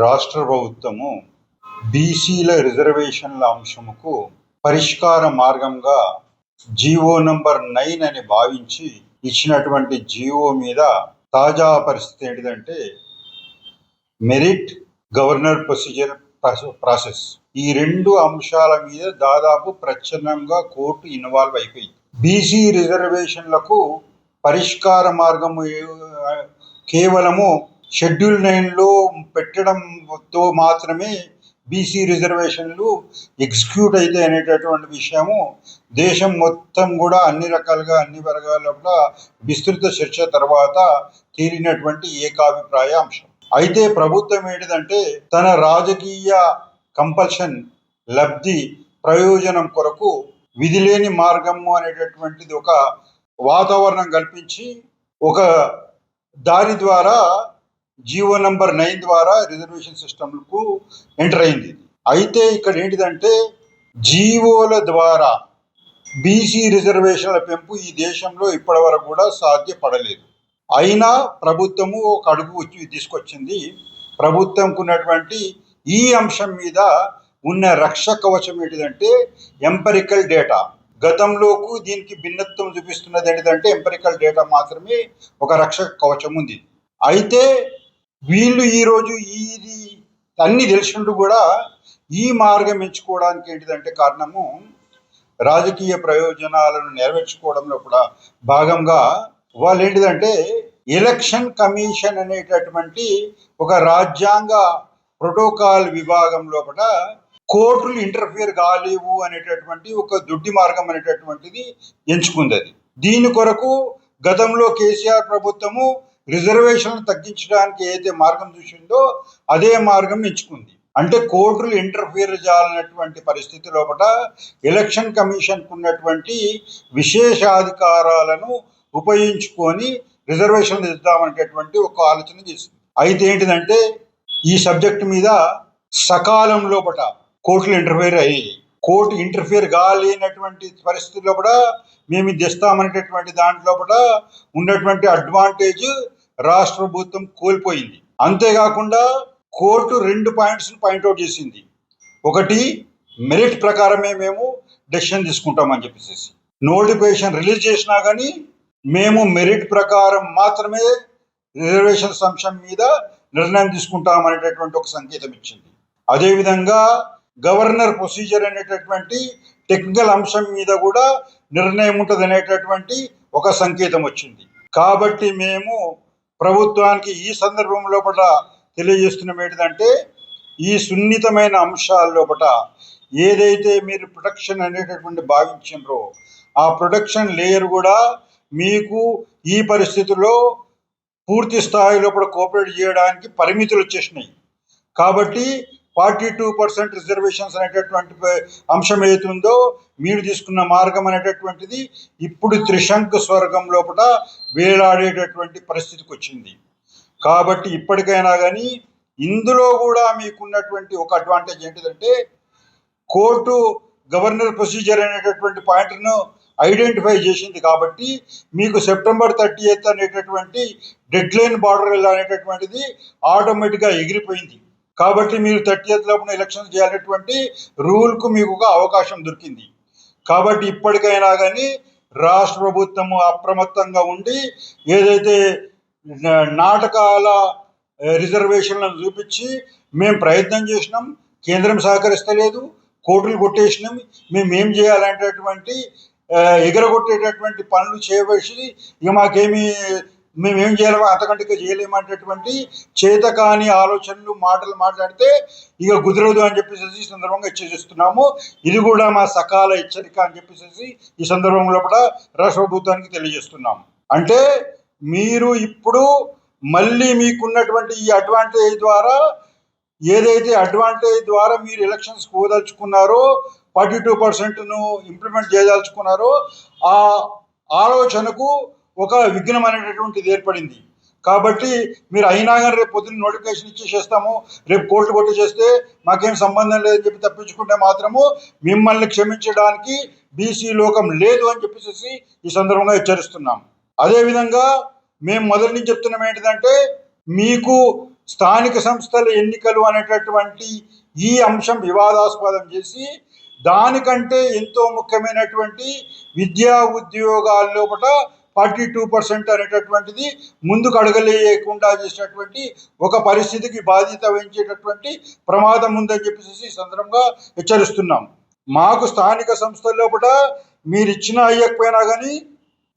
రాష్ట్ర ప్రభుత్వము బీసీల రిజర్వేషన్ల అంశముకు పరిష్కార మార్గంగా జీవో నంబర్ 9 అని భావించి ఇచ్చినటువంటి జీవో మీద తాజా పరిస్థితి ఏంటిదంటే మెరిట్ గవర్నర్ ప్రొసీజర్ ప్రాసెస్ ఈ రెండు అంశాల మీద దాదాపు ప్రచ్ఛన్నంగా కోర్టు ఇన్వాల్వ్ అయిపోయింది. బీసీ రిజర్వేషన్లకు పరిష్కార మార్గము కేవలము షెడ్యూల్ 9లో పెట్టడంతో మాత్రమే బీసీ రిజర్వేషన్లు ఎగ్జిక్యూట్ అయితే అనేటటువంటి విషయము దేశం మొత్తం కూడా అన్ని రకాలుగా అన్ని వర్గాల విస్తృత చర్చ తర్వాత తేలినటువంటి ఏకాభిప్రాయ అంశం. అయితే ప్రభుత్వం ఏంటిదంటే తన రాజకీయ కంపల్షన్ లబ్ధి ప్రయోజనం కొరకు విధిలేని మార్గము అనేటటువంటిది ఒక వాతావరణం కల్పించి ఒక దాని ద్వారా జీవో నంబర్ 9 ద్వారా రిజర్వేషన్ సిస్టమ్కు ఎంటర్ అయింది. అయితే ఇక్కడ ఏంటిదంటే జీవోల ద్వారా బీసీ రిజర్వేషన్ల పెంపు ఈ దేశంలో ఇప్పటి వరకు కూడా సాధ్యపడలేదు. అయినా ప్రభుత్వము ఒక అడుగు తీసుకొచ్చింది. ప్రభుత్వంకు ఉన్నటువంటి ఈ అంశం మీద ఉన్న రక్ష కవచం ఏంటిదంటే ఎంపెరికల్ డేటా. గతంలోకు దీనికి భిన్నత్వం చూపిస్తున్నది ఏంటిదంటే ఎంపెరికల్ డేటా మాత్రమే ఒక రక్షక కవచం ఉంది. అయితే వీళ్ళు ఈరోజు ఇది అన్ని తెలిసినట్టు కూడా ఈ మార్గం ఎంచుకోవడానికి ఏంటిదంటే కారణము రాజకీయ ప్రయోజనాలను నెరవేర్చుకోవడంలో కూడా భాగంగా వాళ్ళు ఏంటిదంటే ఎలక్షన్ కమిషన్ అనేటటువంటి ఒక రాజ్యాంగ ప్రోటోకాల్ విభాగం లోపల కోర్టులు ఇంటర్ఫియర్ కాలేవు అనేటటువంటి ఒక దుడ్డి మార్గం అనేటటువంటిది ఎంచుకుంది. దీని కొరకు గతంలో కేసీఆర్ ప్రభుత్వము రిజర్వేషన్లు తగ్గించడానికి ఏదైతే మార్గం చూసిందో అదే మార్గం ఎంచుకుంది. అంటే కోర్టులు ఇంటర్ఫియర్ చేయాలన్నటువంటి పరిస్థితి లోపల ఎలక్షన్ కమిషన్కు ఉన్నటువంటి విశేషాధికారాలను ఉపయోగించుకొని రిజర్వేషన్లు ఇద్దామనేటటువంటి ఒక ఆలోచన చేసింది. అయితే ఏంటిదంటే ఈ సబ్జెక్టు మీద సకాలం లోపల కోర్టులు ఇంటర్ఫియర్ అయ్యి కోర్టు ఇంటర్ఫియర్ కాలేనటువంటి పరిస్థితుల్లో కూడా మేము ఇది తెస్తామనేటటువంటి దాంట్లోపల ఉన్నటువంటి అడ్వాంటేజ్ రాష్ట్ర ప్రభుత్వం కోల్పోయింది. అంతేకాకుండా కోర్టు 2 పాయింట్స్ని పాయింట్అవుట్ చేసింది. ఒకటి, మెరిట్ ప్రకారమే మేము డెసిషన్ తీసుకుంటామని చెప్పేసి నోటిఫికేషన్ రిలీజ్ చేసినా కానీ మేము మెరిట్ ప్రకారం మాత్రమే రిజర్వేషన్ అంశం మీద నిర్ణయం తీసుకుంటామనేటటువంటి ఒక సంకేతం ఇచ్చింది. అదేవిధంగా గవర్నర్ ప్రొసీజర్ అనేటటువంటి టెక్నికల్ అంశం మీద కూడా నిర్ణయం ఉంటుంది అనేటటువంటి ఒక సంకేతం వచ్చింది. కాబట్టి మేము ప్రభుత్వానికి ఈ సందర్భం లోపల తెలియజేస్తున్నాం ఏంటంటే ఈ సున్నితమైన అంశాల లోపల ఏదైతే మీరు ప్రొటెక్షన్ అనేటటువంటి భావించారో ఆ ప్రొటెక్షన్ లేయర్ కూడా మీకు ఈ పరిస్థితుల్లో పూర్తి స్థాయి లోపల కోఆపరేట్ చేయడానికి పరిమితులు వచ్చేసినాయి. కాబట్టి 42% రిజర్వేషన్స్ అనేటటువంటి అంశం ఏతుందో మీరు తీసుకున్న మార్గం అనేటటువంటిది ఇప్పుడు త్రిశంకు స్వర్గం లోపల వేలాడేటటువంటి పరిస్థితికి వచ్చింది. కాబట్టి ఇప్పటికైనా కానీ ఇందులో కూడా మీకున్నటువంటి ఒక అడ్వాంటేజ్ ఏంటిదంటే కోర్టు గవర్నర్ ప్రొసీజర్ అనేటటువంటి పాయింట్ను ఐడెంటిఫై చేసింది. కాబట్టి మీకు సెప్టెంబర్ 30 అనేటటువంటి డెడ్లైన్ బార్డర్ అనేటటువంటిది ఆటోమేటిక్గా ఎగిరిపోయింది. కాబట్టి మీరు 30 లోపల ఎలక్షన్ చేయాలనేటువంటి రూల్కు మీకు ఒక అవకాశం దొరికింది. కాబట్టి ఇప్పటికైనా కానీ రాష్ట్ర ప్రభుత్వము అప్రమత్తంగా ఉండి ఏదైతే నాటకాల రిజర్వేషన్లను చూపించి మేము ప్రయత్నం చేసినాం, కేంద్రం సహకరిస్తలేదు, కోర్టులు కొట్టేసినాం, మేము ఏం చేయాలనేటటువంటి ఎగరగొట్టేటటువంటి పనులు చేయవలసి ఇక మేమేం చేయాలో అంతకంటే చేయలేమనేటటువంటి చేతకాని ఆలోచనలు మాటలు మాట్లాడితే ఇక కుదరదు అని చెప్పేసి ఈ సందర్భంగా హెచ్చరిస్తున్నాము. ఇది కూడా మా సకాల హెచ్చరిక అని చెప్పేసి ఈ సందర్భంలో కూడా రాష్ట్ర ప్రభుత్వానికి తెలియజేస్తున్నాము. అంటే మీరు ఇప్పుడు మళ్ళీ మీకున్నటువంటి ఈ అడ్వాంటేజ్ ద్వారా ఏదైతే అడ్వాంటేజ్ ద్వారా మీరు ఎలక్షన్స్ పోదలుచుకున్నారో 42%ను ఇంప్లిమెంట్ చేయదలుచుకున్నారో ఆ ఆలోచనకు ఒక విఘ్నం అనేటటువంటిది ఏర్పడింది. కాబట్టి మీరు అయినా కానీ రేపు పొద్దున్న నోటిఫికేషన్ ఇచ్చేసేస్తాము, రేపు కోర్టు కొట్టి చేస్తే మాకేం సంబంధం లేదని చెప్పి తప్పించుకుంటే మాత్రము మిమ్మల్ని క్షమించడానికి బీసీ లోకం లేదు అని చెప్పేసి ఈ సందర్భంగా హెచ్చరిస్తున్నాం. అదేవిధంగా మేము మొదటి నుంచి చెప్తున్నాం ఏంటిదంటే మీకు స్థానిక సంస్థల ఎన్నికలు అనేటటువంటి ఈ అంశం వివాదాస్పదం చేసి దానికంటే ఎంతో ముఖ్యమైనటువంటి విద్యా ఉద్యోగాల లోపల 42% అనేటటువంటిది ముందుకు అడగలేయకుండా చేసినటువంటి ఒక పరిస్థితికి బాధ్యత వహించేటటువంటి ప్రమాదం ఉందని చెప్పేసి ఈ సందర్భంగా హెచ్చరిస్తున్నాం. మాకు స్థానిక సంస్థల లోపల మీరు ఇచ్చినా అయ్యకపోయినా కానీ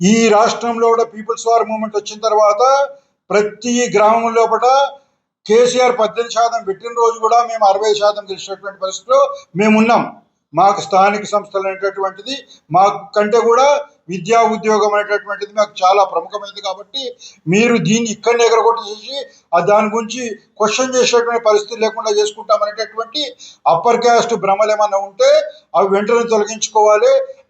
ఈ రాష్ట్రంలో కూడా పీపుల్స్ వార్ మూవ్మెంట్ వచ్చిన తర్వాత ప్రతి గ్రామం లోపల కేసీఆర్ 18% పెట్టిన రోజు కూడా మేము 60% గెలిచినటువంటి పరిస్థితిలో మేమున్నాం. మాకు స్థానిక సంస్థలు అనేటటువంటిది మాకంటే కూడా విద్యా ఉద్యోగం అనేటటువంటిది మాకు చాలా ప్రముఖమైనది. కాబట్టి మీరు దీన్ని ఇక్కడనే ఎగరగొట్టి చేసి దాని గురించి క్వశ్చన్ చేసేటువంటి పరిస్థితి లేకుండా చేసుకుంటామనేటటువంటి అప్పర్ క్యాస్ట్ భ్రమలు ఏమన్నా ఉంటే అవి వెంటనే తొలగించుకోవాలి.